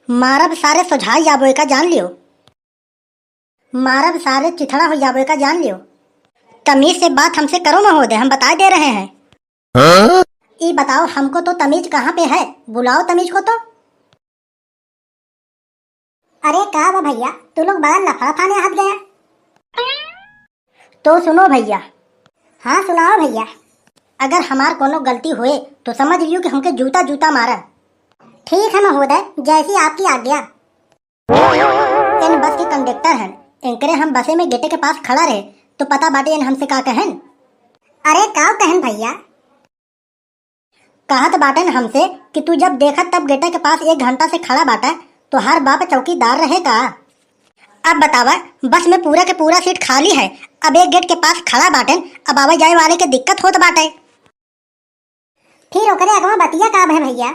मारब सारे सुझाई जाबो का जान लियो। मारब सारे चिथड़ा हो जाबो का जान लियो। तमीज से बात हमसे करो महोदय, हम बता दे रहे हैं। हाँ? ये बताओ हमको तो तमीज कहाँ पे है, बुलाओ तमीज को तो। अरे का वो भैया, तू लोग बड़ा लफड़ा थाने हाथ गया। तो सुनो भैया। हाँ सुनाओ भैया। अगर हमार कोनो गलती हुए तो समझ लियो कि हमके जूता जूता मारा। ठीक है महोदय, जैसी आपकी आज्ञा। इन बस के कंडक्टर हैं, इनकरे हम बसे में गेटे के पास खड़ा रहे तो पता बाटे इन हमसे का कहन। अरे का कहन भैया? कहत बाटन हमसे कि तू जब देखत तब गेटे के पास 1 घंटा से खड़ा बाटा तो हर बाप चौकीदार रहेगा। अब बतावा, बस में पूरा के पूरा सीट खाली है, अब एक गेट के पास खड़ा बाटन, अब आवे जाए वाले के दिक्कत होत बाटे। फिर ओकरे अगवा बतिया का है भैया?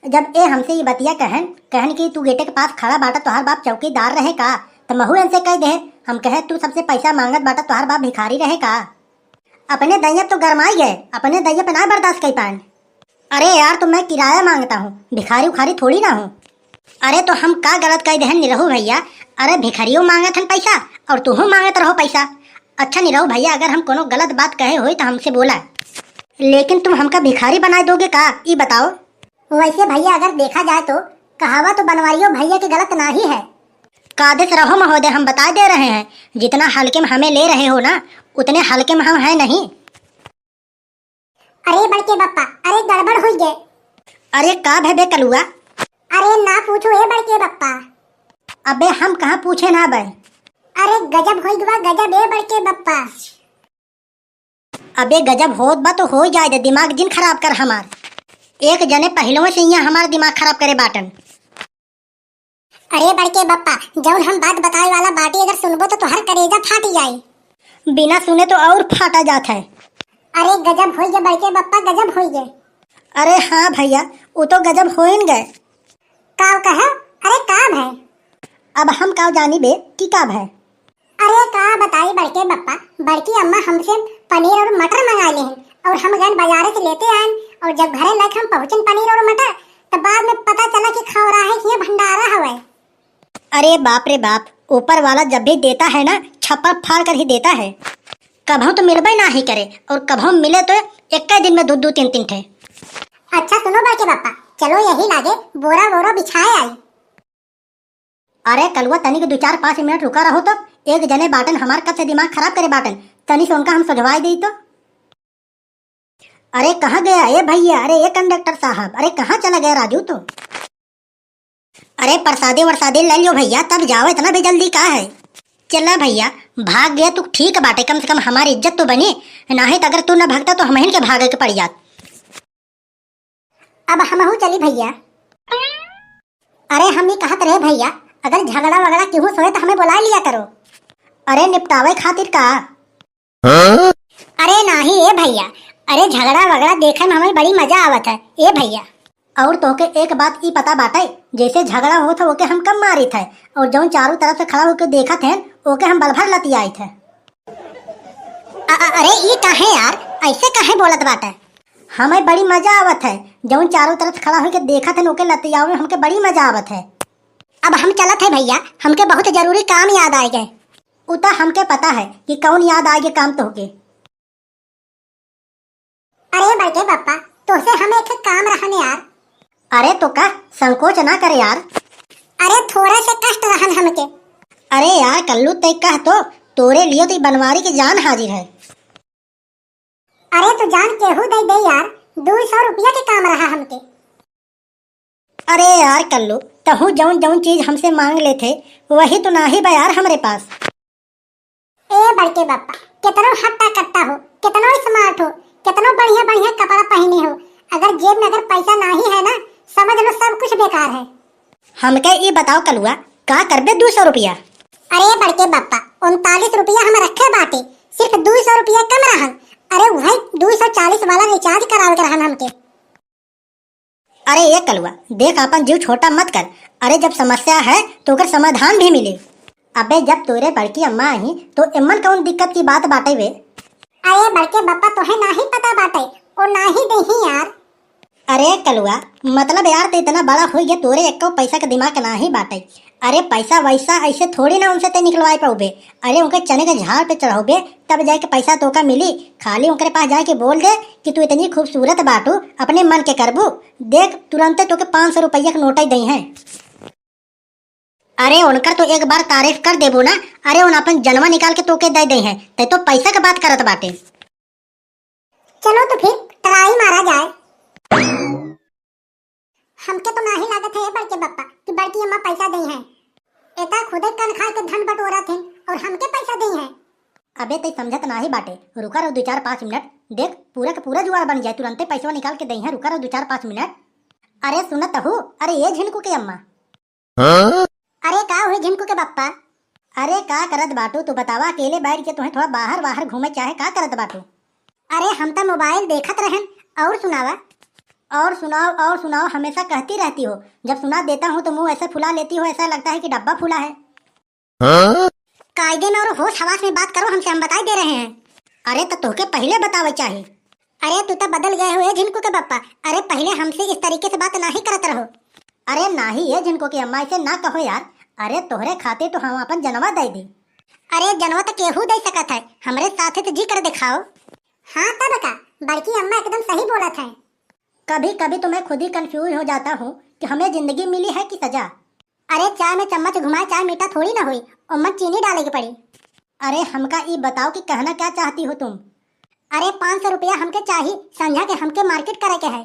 जब ए हमसे ये बतिया कहन कि तू गेटे के पास खड़ा बाटा तो हर बाप चौकीदार रहे का, तो महू इनसे कह दे हम कहे तू सबसे पैसा मांगत बाटा तो हर बाप भिखारी रहे का। अपने दैया तो गरमाई गए, अपने दैया पे ना बर्दाश्त कर पाए। अरे यार, तो मैं किराया मांगता हूँ, भिखारी उखारी थोड़ी ना हूँ। अरे तो हम का गलत कह दहन निरहू भैया? अरे भिखारियों मांगत हन पैसा और तुहू मांगत रहो पैसा। अच्छा निरहू भैया, अगर हम कोनो गलत बात कहे हो तो हमसे बोला, लेकिन तुम हमका भिखारी बना दोगे का, ये बताओ। वैसे भैया अगर देखा जाए तो कहावत तो बनवारियों भैया की गलत ना ही है। कादिस रहो महोदय, हम बता दे रहे हैं, जितना हल्के में हमें ले रहे हो ना उतने हल्के में हम है नहीं। अरे बड़के बप्पा, अरे गड़बड़ हो गए। अरे का भे कलुआ? अरे ना पूछो ए बड़के बप्पा। अबे हम कहाँ पूछे ना बे। अरे गजब हो गया, गजब ए बड़के बप्पा। अबे गजब होत बा तो हो जाए दे, दिमाग जिन खराब कर हमार। एक जने पहलों से यहाँ हमारा दिमाग खराब करे बाटन। अरे बड़के बप्पा, जब हम बात बताए वाला बाटी अगर सुनबो तो हर करेजा फाटी जाए। बिना सुने तो और फाटा जाता है। अरे गजब हो गए बड़के बप्पा, गजब हो गए। अरे हाँ भैया, वो तो गजब हो गए। काव कहा? अरे काव है। अब हम काव जानी बे कि काव है? अरे का बताई बड़के बप्पा, बड़की अम्मा हमसे पनीर और मटर मंगा ले हैं और हम गए बाजारे से लेते आए, और जब घरे लग हम पहुंचन पनीर और मटर तो बाद में पता चला कि खौरा है कि भंडारा हवा। अरे बाप रे बाप, ऊपर वाला जब भी देता है ना छप्पर फाड़ कर ही देता है। कभों तो मिलबे ना ही करे और कभों मिले तो एक दिन में 2-3 थे। अच्छा सुनो बड़के बप्पा, चलो यही लागे बोरा वोरा बिछाए आई। अरे कलुआ तनी के 2-4-5 मिनट रुका रहो तो एक जने बाटन हमार कब से दिमाग खराब करे बाटन, तनी से उनका हम सुझवाई दी तो। अरे कहाँ गया ये भैया? अरे ये कंडक्टर साहब, अरे कहाँ चला गया राजू तो? अरे प्रसादे वरसादे ले लियो भैया, तब जाओ, इतना भी जल्दी का है? चला भैया, भाग गया तू ठीक बाटे, कम से कम हमारी इज्जत तो बनी, नहीं तो अगर तू न भागता तो हम के भागे के पड़ जात। अब हम चली भैया। अरे हम ये कहत रहे भैया, अगर झगड़ा वगड़ा क्यों सोए तो हमें बुला लिया करो। अरे निपटावे खातिर का? हाँ? अरे नहीं ए भैया, अरे झगड़ा वगड़ा देखे में हमें बड़ी मजा आवत है ए भैया। और तोके एक बात ई पता बाटे, जैसे झगड़ा हो था ओके हम कम मारी थे और जो चारों तरफ से खड़ा होकर देखा थे ओके हम बलभर लती आई थे। अरे ये काहे यार, ऐसे काहे बोलत बाटे? हमें बड़ी मजा आवत है, जो चारों तरफ खड़ा होकर देखा थे ओके लतियाओ में हमके बड़ी मजा आवत है। अब हम चलत है भैया, हमके बहुत जरूरी काम याद आए गए। उता हमके पता है कि कौन याद आए गए काम तो होके। अरे बड़के बप्पा, तो से हमें एक काम रहने यार। अरे तो का संकोच ना करे यार। अरे थोड़ा से कष्ट रहन हमके। अरे यार कल्लू तय कह तो तोरे लिए तो बनवारी की जान हाजिर है। अरे तो जान केहू दे दे यार, 200 रुपया के काम रहा हमके। अरे यार कल्लू, तहु जौन चीज हमसे मांग ले थे वही तो ना ही बा यार हमारे पास। ए बड़के बप्पा, कितनो हट्टा कट्टा हो, कितनो स्मार्ट हो, कितनो बढ़िया बढ़िया कपड़ा पहने हो, अगर जेब में अगर पैसा नहीं है ना, समझ लो सब कुछ बेकार है। हमके ये बताओ कलुआ, का करबे 200 रुपया? अरे बड़के बप्पा, 39 रुपया हम रखे बाटे, सिर्फ 200 रुपया कम रहन। अरे वही 240 वाला रिचार्ज करावे के रहन हमके। अरे ये कलुआ देख, अपन जीव छोटा मत कर। अरे जब समस्या है तो ओकर समाधान भी मिले। अबे जब तोरे बड़की अम्मा आई तो इमन कौन दिक्कत की बात बाटे वे? अरे बड़के बप्पा, तोहे ना ही पता बाटे और ना ही देही यार। अरे कलुआ, मतलब यार तो इतना बड़ा हो गया तोरे एक पैसा का दिमाग ना ही बाटे। अरे पैसा वैसा ऐसे थोड़ी ना उनसे ते निकलवाए पाओगे। अरे उनके चने के झाड़ पे चढ़ाओगे तब जाके पैसा तो का मिली। खाली उनके पास जाके बोल दे कि तू इतनी खूबसूरत बाटू, अपने मन के करबू, देख तुरंत तो के 500 रुपया का नोट ही दई है। अरे उनकर तो एक बार तारीफ कर देबू ना, अरे उन अपन जनवा निकाल के तोके दे दई है, ते तो पैसा का बात करत बाटे। चलो तो फिर ट्राई मारा जाए। हमके तो नाही लागत है बड़के बप्पा कि बड़की अम्मा पैसा दी है। एता खुदे कन खा के धन बटोरा थे और हमके पैसा दी है। अबे तई समझत नाही बाटे, रुका रहो 2-4-5 मिनट, देख पूरा का पूरा जुगाड़ बन जाए, तुरंते पैसा निकाल के दई है, रुका रहो 2-4-5 मिनट। अरे सुनत हूँ, अरे ये झिनकू के अम्मा। अरे का हुई झिनकू के बप्पा? अरे का करत बाटू तू बतावा, अकेले बैठ के तुम्हें थोड़ा बाहर बाहर घूमे चाहे का करत बाटू? अरे हम तो मोबाइल देखत रहन। और सुनावा। और सुनाओ हमेशा कहती रहती हो, जब सुना देता हूँ तो मुंह ऐसे फुला लेती हो, ऐसा लगता है कि डब्बा फूला है। कायदे में और होश हवास में बात करो हमसे, हम बताई दे रहे हैं। अरे तो तोके पहले बतावे चाहिए। अरे तू तो बदल गए हुए झिनकू के बप्पा, अरे पहले हमसे इस तरीके से बात नहीं करत रहो। अरे नाही ये झिनको की अम्मा, ऐसे ना कहो यार। अरे तोहरे खाते तो हम अपन जनवा दे दी। अरे जनवा तो केहू दे सकत है, हमरे साथे तो जी कर दिखाओ। हाँ तब का बड़की अम्मा एकदम सही बोलत है। कभी कभी तो मैं खुद ही कंफ्यूज हो जाता हूँ कि हमें जिंदगी मिली है कि सजा। अरे चाय में चम्मच घुमाए चाय मीठा थोड़ी ना हुई, उम्मत चीनी डालेगी पड़ी। अरे हमका ये बताओ कि कहना क्या चाहती हो तुम? अरे 500 रुपया हमके चाहिए, संझा के हमके मार्केट करे के है।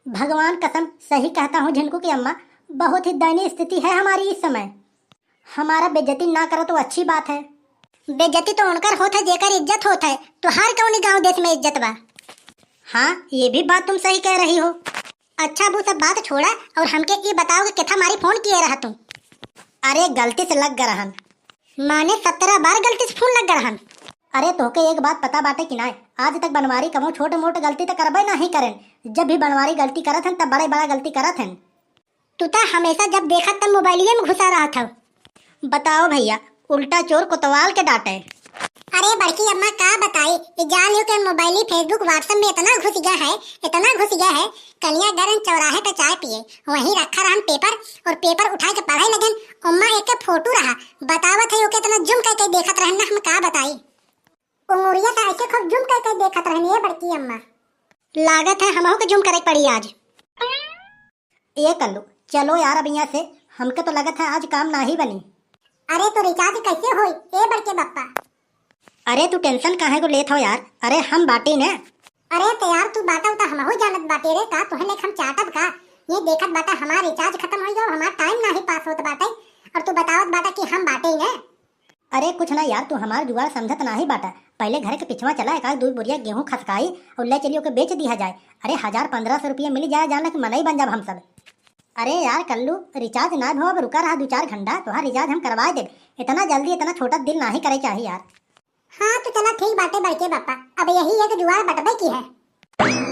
भगवान कसम सही कहता हूँ झिनकू की अम्मा, बहुत ही दयनीय स्थिति है हमारी इस समय। हमारा बेइज्जती ना करो तो अच्छी बात है। बेइज्जती तो उनकर होत है जेकर इज्जत होत है, तो हर कौनी गांव देश में इज्जत बा। हाँ ये भी बात तुम सही कह रही हो। अच्छा वो सब बात छोड़ा और हमके ये बताओ कि कितना हमारी फोन किए रहा तुम? अरे गलती से लग गए रहन। माने 17 बार गलती से फोन लग गए रहन। अरे तोके एक बात पता बाटे कि ना, आज तक बनवारी कमो छोट मोट गलती तो करबे नहीं करें, जब भी बनवारी गलती करत हन तब बड़े बड़ा गलती करत हन। तू तो हमेशा जब देखा तब मोबाइलिए में घुसा रहा था। बताओ भैया, उल्टा चोर कोतवाल के डांटे। अरे बड़की अम्मा का बताई, ये जान लियो कि मोबाइल फेसबुक व्हाट्सएप में इतना घुस गया है, इतना घुस गया है। कलिया गरन चौराहे पे चाय पिए, वहीं रखा रहन पेपर और पेपर उठा के पढ़ाई लगन। उम्मा एक फोटो रहा बतावत है ओके इतना जुम करके देखत रहन ना, हम का बताई। उंगुरिया से ऐसे खूब जुम करके देखत रहन ये बड़की अम्मा। लागत है हमहू के जुम करे पड़ी आज। ये कल्लू चलो यार अब यहाँ से, हमके तो लगत है आज काम ना ही बनी। अरे तो रिचार्ज कैसे होई ए बड़के बप्पा? अरे तू टेंशन काहे को लेत हो यार, अरे हम बाटी ने। अरे तो यार तू बाटा उता हमहू जानत बाटे रे, का तुहे लेख हम चाटब का? ये देखत बाटा हमार रिचार्ज खत्म हो गयो, हमार टाइम नाही पास होत बाटे और तू बतावत बाटा कि हम बाटे ही ने। अरे कुछ ना यार, तू हमार जुगाड़ समझत ना ही बाटा। पहले घर के पिछवा चला, एक आध 2 बोरिया गेहूं खसकाई और ले चलियो के बेच दिया जाए। अरे 1000-1500 रुपया मिल जाए, जानला कि मनई बन जाब हम सब। अरे यार कल्लू रिचार्ज ना भो, अब रुका रहा 2-4 घंटा, तो हाँ रिचार्ज हम करवा दे। इतना जल्दी इतना छोटा दिल ना ही करे चाहिए यार। हाँ तो चला ठीक बाटे बड़के बप्पा, अब यही एक जुगाड़ बटबे की है।